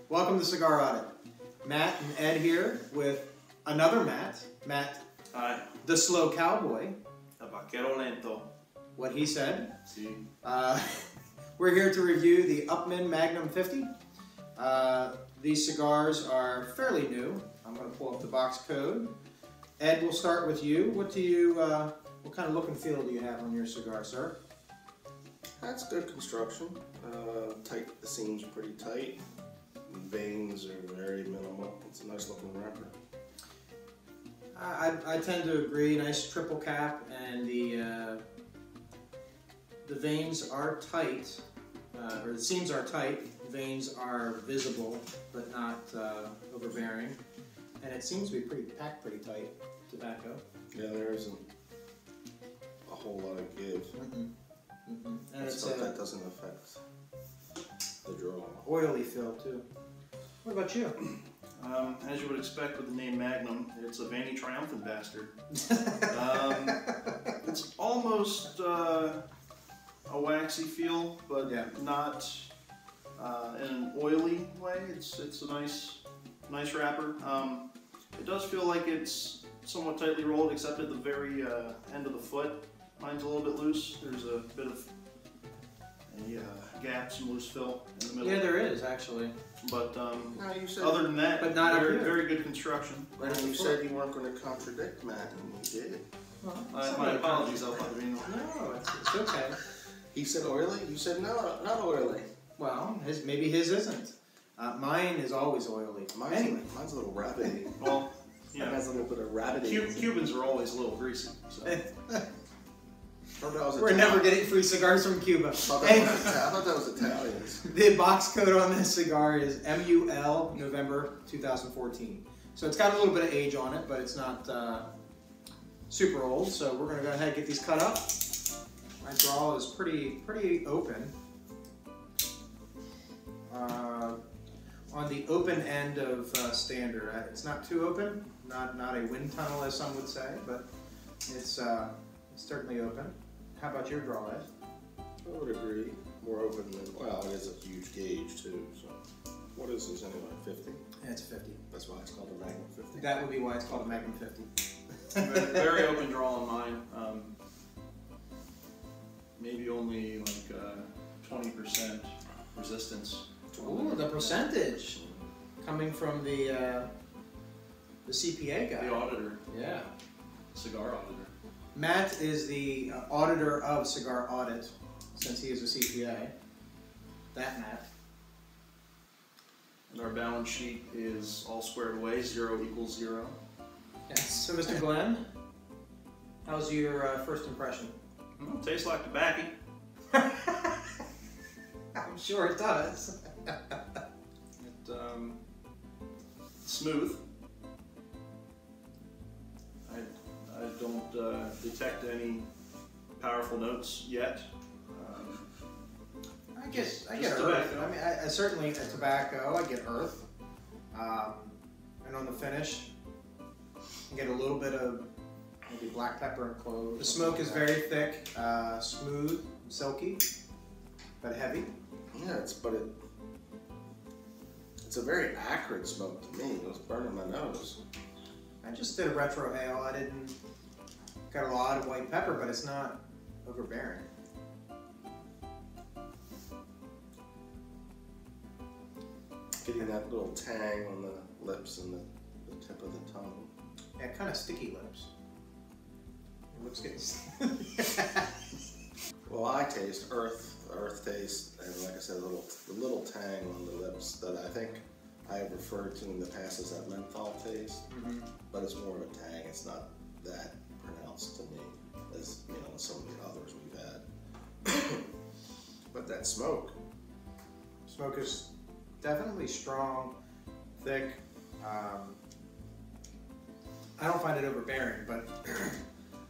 Welcome to Cigar Audit. Matt and Ed here with another Matt. Matt, Hi. the slow cowboy. El vaquero lento. What he said. Sí. We're here to review the Upmann Magnum 50. These cigars are fairly new. I'm going to pull up the box code. Ed, we'll start with you. What kind of look and feel do you have on your cigar, sir? That's good construction. Tight. The seams are pretty tight. Veins are very minimal. It's a nice looking wrapper. I tend to agree. Nice triple cap, and the veins are tight, or the seams are tight. Veins are visible, but not overbearing, and it seems to be packed pretty tight. Tobacco. Yeah, there isn't a whole lot of give. And Let's hope that doesn't affect the draw. Oily fill too. What about you? As you would expect with the name Magnum, it's a Vanity Triumphant bastard. It's almost a waxy feel, but not in an oily way. It's a nice wrapper. It does feel like it's somewhat tightly rolled, except at the very end of the foot. Mine's a little bit loose. There's a bit of a gap, some loose fill in the middle. Yeah, there is actually. But No, you said, other than that, but not very good construction. and you said you weren't going to contradict Matt, and you did. Well, My apologies, El Padrino. No, it's okay. He said oily. You said no, not oily. Well, maybe his isn't. Mine is always oily. Mine's a little rabbity. Well, It has a little bit of rabbity. Cubans are always a little greasy. So. We're never getting free cigars from Cuba. I thought that was Italians. The box code on this cigar is MUL November 2014. So it's got a little bit of age on it, but it's not super old. So we're going to go ahead and get these cut up. My draw is pretty open. On the open end of standard. It's not too open, not a wind tunnel as some would say, but it's certainly open. How about your draw, Ed? I would agree. More open than, well, it is a huge gauge too. So, what is this anyway? 50? Yeah, it's 50. That's why it's called a Magnum 50. That would be why it's called a Magnum 50. Very open draw on mine. Maybe only like 20% resistance. Ooh, the percentage coming from the CPA guy. The auditor. Yeah. Cigar auditor. Matt is the auditor of Cigar Audit, since he is a CPA. That Matt. And our balance sheet is all squared away. 0 equals 0. Yes. So, Mr. Glenn, how's your first impression? Tastes like tobacco. I'm sure it does. Smooth. I don't detect any powerful notes yet. I get earth. tobacco. I mean, I certainly a tobacco. I get earth, and on the finish, I get a little bit of maybe black pepper and clove. The smoke is very thick, smooth, silky, but heavy. Yeah, it's a very acrid smoke to me. It was burning my nose. I just did a retro ale. I didn't got a lot of white pepper, but it's not overbearing. Getting that little tang on the lips and the tip of the tongue. Yeah, kind of sticky lips. Your lips getting. Well, I taste earth taste, and like I said, the little tang on the lips that I think I have referred to in the past as that menthol taste, but it's more of a tang. It's not that pronounced to me as some of the others we've had. But that smoke is definitely strong, thick. I don't find it overbearing, but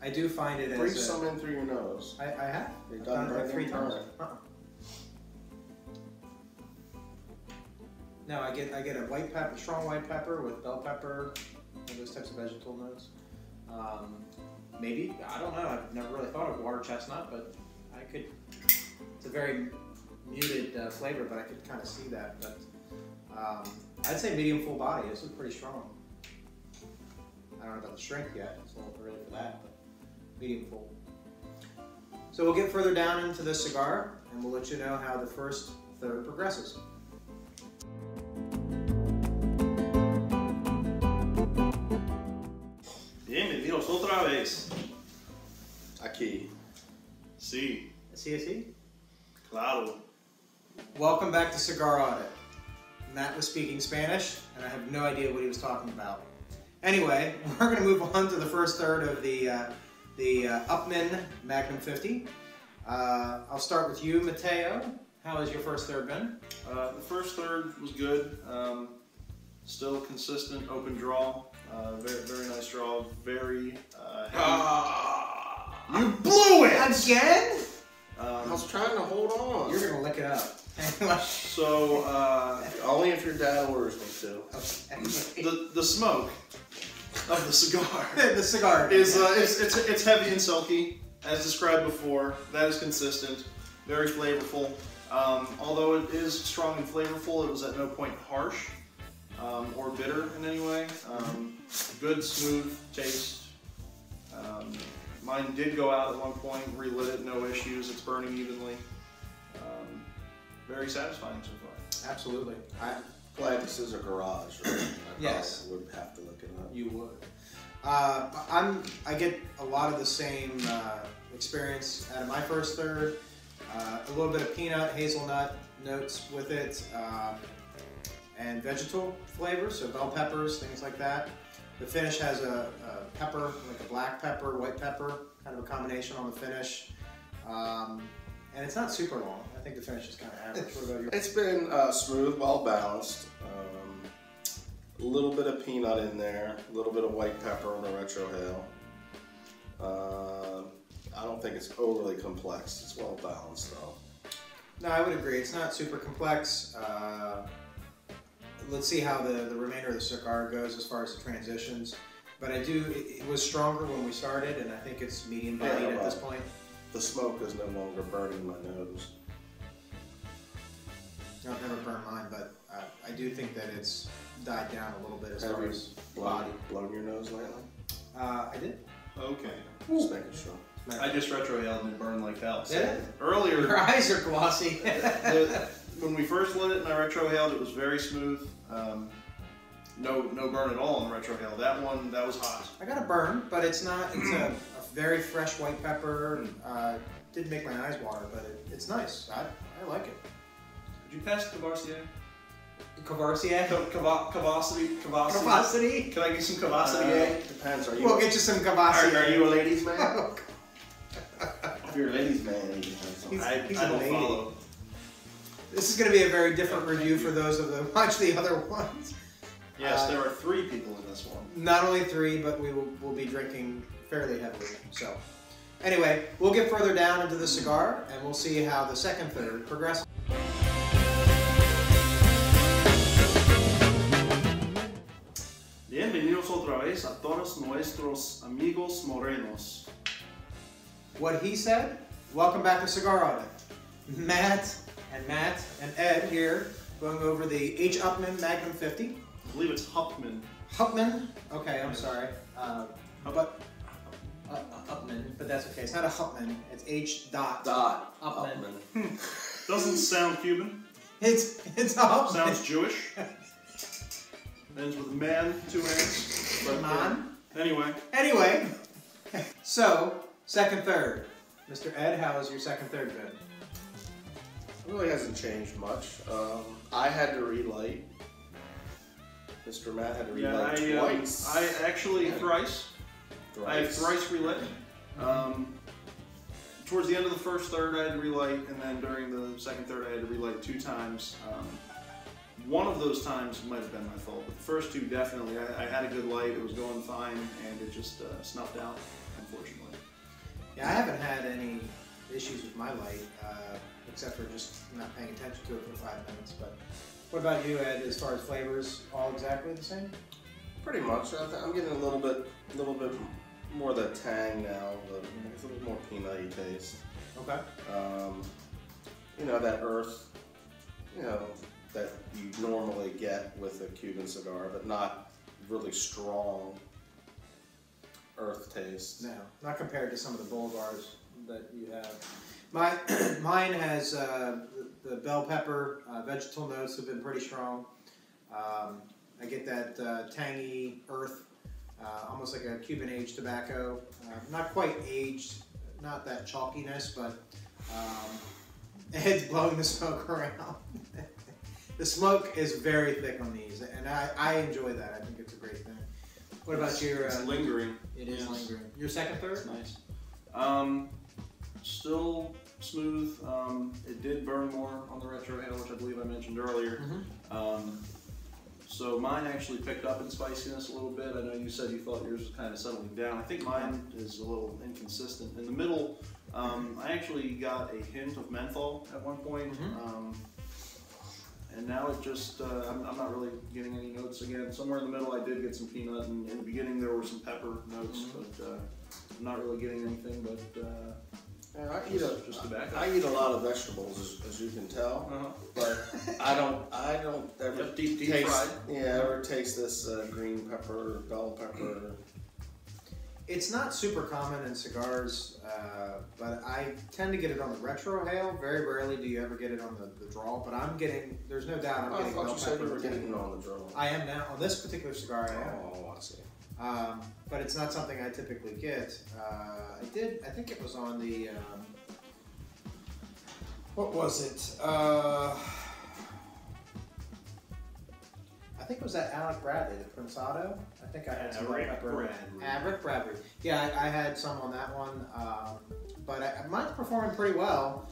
I do find it breathe some in through your nose. I have. It doesn't Like 3 times. burn. No, I get a white pepper, strong white pepper with bell pepper and those types of vegetable notes. Maybe, I don't know. I've never really thought of water chestnut, but I could It's a very muted flavor, but I could kind of see that. But I'd say medium full body. This is pretty strong. I don't know about the strength yet. It's a little early for that, but medium full. So we'll get further down into the cigar, and we'll let you know how the first third progresses. Bienvenidos otra vez. Aquí. Sí. See? Claro. Welcome back to Cigar Audit. Matt was speaking Spanish, and I have no idea what he was talking about. Anyway, we're going to move on to the first third of the Upmann Magnum 50. I'll start with you, Mateo. How has your first third been? The first third was good. Still consistent, open draw. Very nice draw. Very heavy. You blew it! Again? I was trying to hold on. You're going to lick it up. So, only if your dad orders me to. Okay. the smoke of the cigar The cigar is it's heavy and silky, as described before. That is consistent, very flavorful. Although it is strong and flavorful, it was at no point harsh or bitter in any way. Good, smooth taste. Mine did go out at one point, relit it, no issues. It's burning evenly. Very satisfying so far. Absolutely. Glad this is a garage, right? Yes. I would have to look it up. You would. I get a lot of the same experience out of my first third. A little bit of peanut, hazelnut notes with it, and vegetal flavors, so bell peppers, things like that. The finish has a pepper, like a black pepper, white pepper, kind of a combination on the finish. And it's not super long. I think the finish is kind of average. What about you? It's been smooth, well balanced. A little bit of peanut in there, a little bit of white pepper on the retrohale. I don't think it's overly complex. It's well balanced though. No, I would agree. It's not super complex. Let's see how the remainder of the cigar goes as far as the transitions. But it was stronger when we started, and I think it's medium bodied at this point. The smoke is no longer burning my nose. I've never burned mine, but I do think that it's died down a little bit as far as body. Blown your nose lately? I did. Okay. Just making sure. I just retrohaled and it burned like hell. Did it? Earlier, Your eyes are glossy. when we first lit it and I retrohaled, it was very smooth. No burn at all on the retrohale. That was hot. I got a burn, but it's not. It's a very fresh white pepper. Did make my eyes water, but it's nice. I like it. Did you pass Cavassier? Cavassier? Cavacity? Cavacity? Can I get some Cavassier? Depends. We'll get you some Cavassier. Are you a ladies' man? Oh, If you're a ladies' man, you can have some. He's I a don't lady. follow. This is going to be a very different review for those of them watch the other ones. Yes, there are 3 people in this one. Not only 3, but we'll be drinking fairly heavily. So, anyway, we'll get further down into the cigar, and we'll see how the second third progresses. Bienvenidos otra vez a todos nuestros amigos morenos. What he said. Welcome back to Cigar Audit. Matt and Ed here going over the H. Upmann Magnum 50. I believe it's Upmann. Upmann? Okay, I'm sorry. Upmann, but that's okay. It's not a Upmann. It's H. Upmann. Doesn't sound Cuban. It's Upmann. Sounds Jewish. Ends with man, 2 hands. But, Man. Anyway. So, second third. Mr. Ed, how has your second third been? It really hasn't changed much. I had to relight. Mr. Matt had to relight twice. I actually thrice. I have thrice relit. Towards the end of the first third, I had to relight, and then during the second third, I had to relight 2 times. One of those times might have been my fault, but the first 2 definitely. I had a good light, it was going fine, and it just snuffed out, unfortunately. Yeah, I haven't had any issues with my light, except for just not paying attention to it for 5 minutes. But what about you, Ed, as far as flavors, all exactly the same? Pretty much. I'm getting a little bit more of the tang now. It's a little more peanutty taste. Okay. you know, that earth, you know, that you normally get with a Cuban cigar, but not really strong earth taste. No, not compared to some of the Bolivars that you have. Mine has the bell pepper, vegetal notes have been pretty strong. I get that tangy earth, almost like a Cuban H tobacco. Not quite aged, not that chalkiness, but Ed's blowing the smoke around. The smoke is very thick on these, and I enjoy that. I think it's a great thing. What about your... It's lingering. It is lingering. Your second, third? It's nice. Still smooth. It did burn more on the retrohale, which I believe I mentioned earlier. So mine actually picked up in spiciness a little bit. I know you said you thought yours was kind of settling down. I think mine is a little inconsistent. In the middle, I actually got a hint of menthol at one point. And now it just, I'm not really getting any notes again. Somewhere in the middle I did get some peanut, and in the beginning there were some pepper notes, but I'm not really getting anything but just tobacco. I eat a lot of vegetables, as you can tell, but I don't ever deep taste, fried. ever taste this green pepper, bell pepper. It's not super common in cigars, but I tend to get it on the retrohale. Very rarely do you ever get it on the draw, but I'm getting, there's no doubt I'm getting bell pepper. I thought you said you were getting it on the draw. I am now. On this particular cigar, I am. Oh, I see. But it's not something I typically get. I think it was on the, what was it? I think it was that Alec Bradley, the Prensado. I think I had some bell pepper. Rick Bradley. Yeah, I had some on that one. But mine's performing pretty well.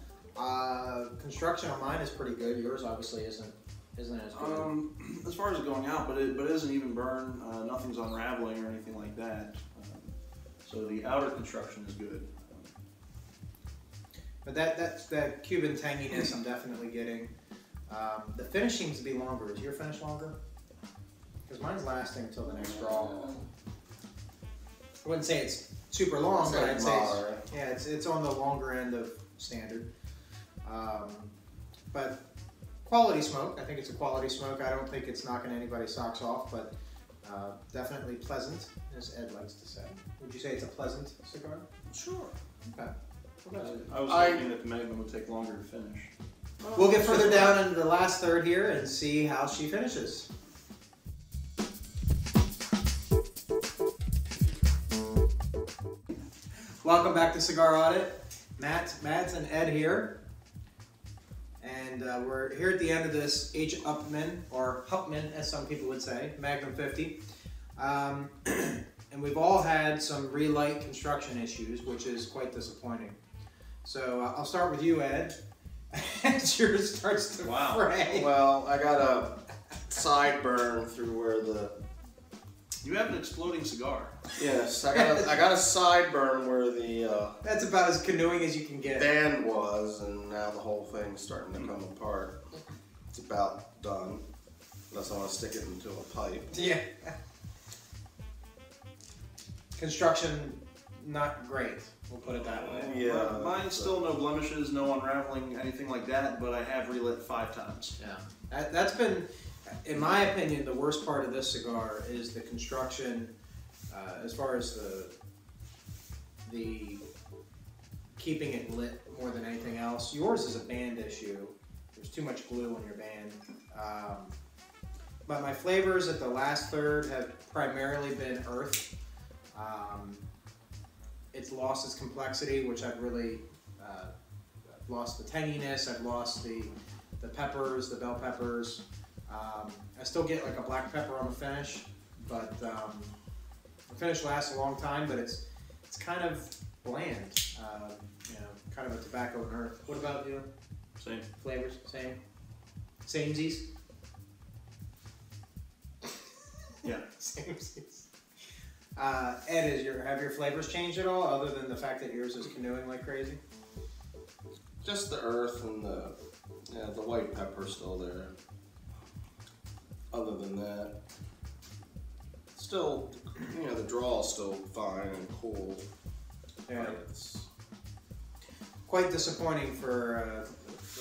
Construction on mine is pretty good. Yours obviously isn't as good. As far as it going out, but it doesn't even burn. Nothing's unraveling or anything like that. So the outer construction is good. But that's that Cuban tanginess I'm definitely getting. The finish seems to be longer. Is your finish longer? Because mine's lasting until the next draw. I wouldn't say it's super long, but I'd say it's on the longer end of standard. But quality smoke. I think it's a quality smoke. I don't think it's knocking anybody's socks off, but definitely pleasant, as Ed likes to say. Would you say it's a pleasant cigar? Sure. Okay. I was hoping that the Magnum would take longer to finish. We'll get further down into the last third here and see how she finishes. Welcome back to Cigar Audit. Mads and Ed here. And we're here at the end of this H. Upmann, or Upmann as some people would say, Magnum 50. And we've all had some relight construction issues, which is quite disappointing. So I'll start with you, Ed. As yours starts to fray. Well, I got a sideburn through where the... You have an exploding cigar. Yes, I got a sideburn where the... That's about as canoeing as you can get. Band was, and now the whole thing's starting to come apart. It's about done, unless I want to stick it into a pipe. Yeah. Construction, not great. We'll put it that way. Yeah. Mine's still no blemishes, no unraveling, anything like that, but I have relit 5 times. Yeah. That's been, in my opinion, the worst part of this cigar is the construction, as far as the keeping it lit more than anything else. Yours is a band issue. There's too much glue on your band. But my flavors at the last third have primarily been earth. It's lost its complexity, which I've really I've lost the tanginess. I've lost the peppers, the bell peppers. I still get like a black pepper on the finish, but the finish lasts a long time. But it's kind of bland, you know, kind of a tobacco and earth. What about you? Same flavors, same, samesies. Yeah, samesies. Ed, have your flavors changed at all, other than the fact that yours is canoeing like crazy? Just the earth and the white pepper still there. Other than that, still, you know, the draw is still fine and cool. Yeah. It's quite disappointing for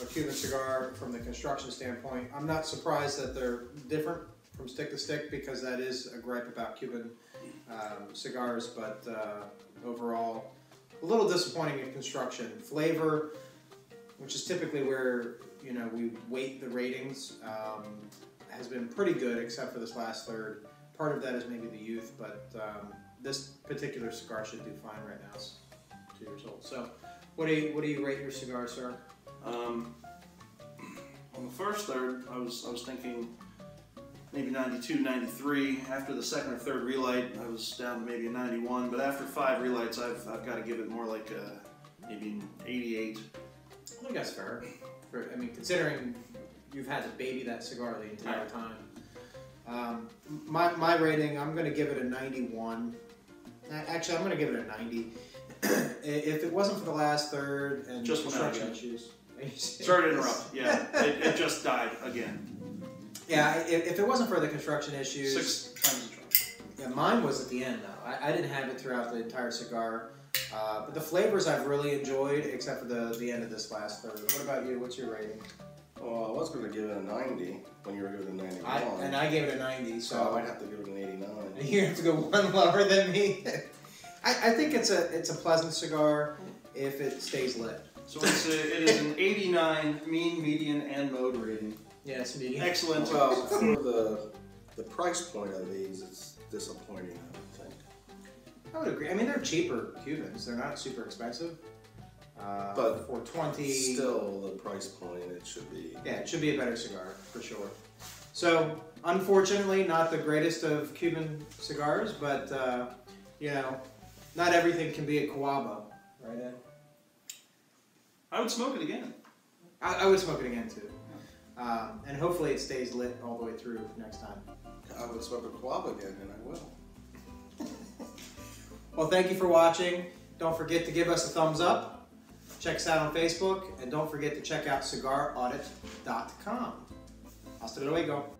a Cuban cigar from the construction standpoint. I'm not surprised that they're different from stick to stick, because that is a gripe about Cuban cigars, but overall, a little disappointing in construction. Flavor, which is typically where, you know, we weight the ratings, has been pretty good except for this last third. Part of that is maybe the youth, but this particular cigar should do fine right now. It's 2 years old. So, what do you rate your cigar, sir? On the first third, I was thinking maybe 92, 93. After the second or third relight, I was down to maybe a 91. But after 5 relights, I've got to give it more like maybe an 88. I think that's fair. I mean, considering you've had to baby that cigar the entire time. My rating, I'm going to give it a 91. Actually, I'm going to give it a 90. If it wasn't for the last third and just construction issues. Sorry to interrupt. Yeah, it just died again. Yeah, if it wasn't for the construction issues. 6 times the charge. Yeah, mine was at the end though. I didn't have it throughout the entire cigar. But the flavors I've really enjoyed, except for the end of this last third. What about you? What's your rating? Well, I was going to give it a 90 when you were giving it a 91. And I gave it a 90, so I'd have to give it an 89. You have to go one lower than me. I think it's a pleasant cigar if it stays lit. So it is an 89 mean, median, and mode rating. Yeah, it's medium. Excellent. Well, for the price point of these, it's disappointing, I would think. I would agree. I mean, they're cheaper Cubans. They're not super expensive. But for 20, still the price point, it should be. Yeah, it should be a better cigar for sure. So, unfortunately, not the greatest of Cuban cigars, but you know, not everything can be a Coabo, right, Ed? I would smoke it again. I would smoke it again too, and hopefully it stays lit all the way through next time. I would smoke a Coabo again, and I will. Well, thank you for watching. Don't forget to give us a thumbs up. Check us out on Facebook, and don't forget to check out cigaraudit.com. Hasta luego.